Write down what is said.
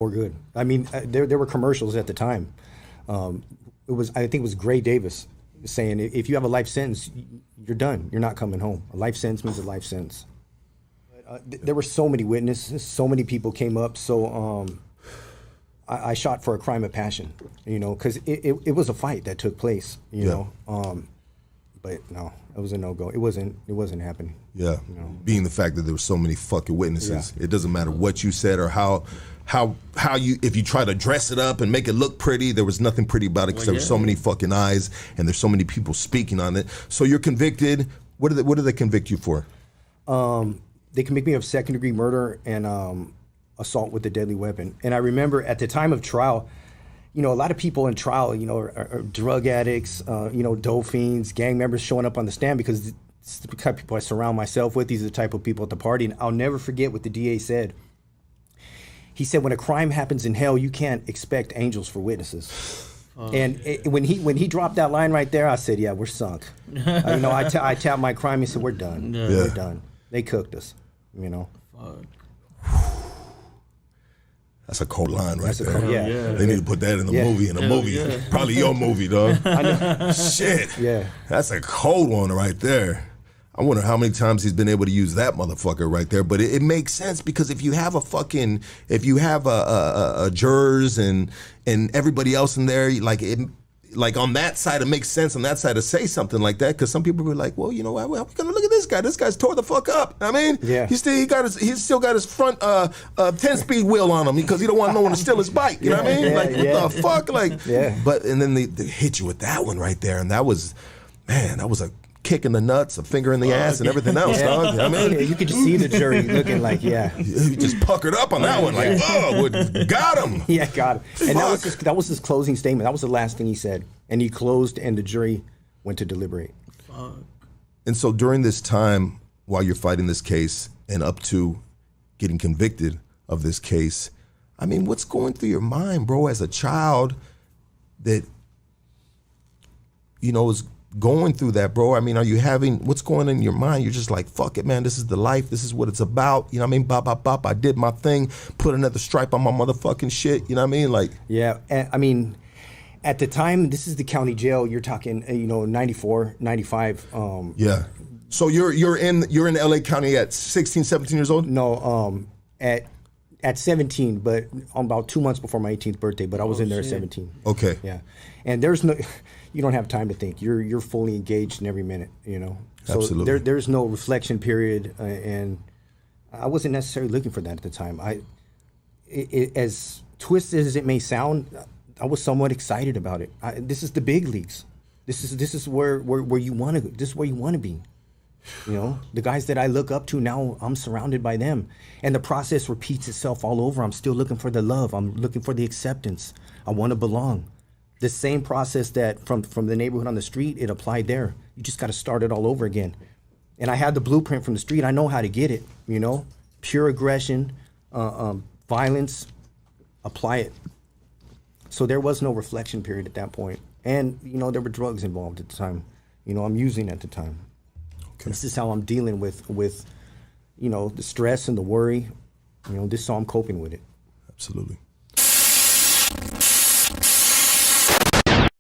or good. I mean, there were commercials at the time. I think it was Gray Davis saying, if you have a life sentence, you're done. You're not coming home. A life sentence means a life sentence. There were so many witnesses, so many people came up. So I shot for a crime of passion, because it was a fight that took place, you know. But no, it was a no-go. It wasn't happening. Yeah, being the fact that there were so many fucking witnesses, it doesn't matter what you said or how you, if you try to dress it up and make it look pretty, there was nothing pretty about it because there were so many fucking eyes and there's so many people speaking on it. So you're convicted. What do they convict you for? They convict me of second-degree murder and assault with a deadly weapon. And I remember at the time of trial, a lot of people in trial, are drug addicts, dope fiends, gang members showing up on the stand because it's the type of people I surround myself with. These are the type of people at the party. And I'll never forget what the DA said. He said, when a crime happens in hell, you can't expect angels for witnesses. When he dropped that line right there, I said, yeah, we're sunk. I tapped my crime and said, we're done. We're done. They cooked us, Fuck. That's a cold line right there. Yeah. They need to put that in the movie. Probably your movie, dog. I know. Shit. Yeah. That's a cold one right there. I wonder how many times he's been able to use that motherfucker right there. But it makes sense because if you have a jurors and everybody else in there, like on that side, it makes sense on that side to say something like that because some people were like, well, how are we gonna look at this guy? This guy's tore the fuck up. I mean, he's still got his front 10-speed wheel on him because he don't want no one to steal his bike. You know what I mean? What the fuck? But and then they hit you with that one right there, and that was a kick in the nuts, a finger in the ass, and everything else, dog. You know what I mean? You could just see the jury looking like, You just puckered up on that one, like, got him. Yeah, got him. And that was his closing statement. That was the last thing he said. And he closed, and the jury went to deliberate. Fuck. And so during this time, while you're fighting this case, and up to getting convicted of this case, I mean, what's going through your mind, bro, as a child that, is going through that, bro? I mean, are you what's going on in your mind? You're just like, fuck it, man, this is the life, this is what it's about, you know what I mean? Bop, bop, bop, I did my thing, put another stripe on my motherfucking shit, you know what I mean? Yeah, I mean, at the time, this is the county jail, you're talking, 94, 95. Yeah. So you're in LA County at 16, 17 years old? No, at 17, but about 2 months before my 18th birthday, but I was in there at 17. Okay. Yeah. And you don't have time to think. You're fully engaged in every minute, So Absolutely. There's no reflection period, and I wasn't necessarily looking for that at the time. As twisted as it may sound, I was somewhat excited about it. This is the big leagues. This is where you want to go. This is where you want to be. The guys that I look up to now, I'm surrounded by them. And the process repeats itself all over. I'm still looking for the love. I'm looking for the acceptance. I want to belong. The same process that from the neighborhood on the street, it applied there. You just got to start it all over again. And I had the blueprint from the street. I know how to get it, pure aggression, violence, apply it. So there was no reflection period at that point. And, there were drugs involved at the time. I'm using at the time. Okay. This is how I'm dealing with the stress and the worry. This is how I'm coping with it. Absolutely.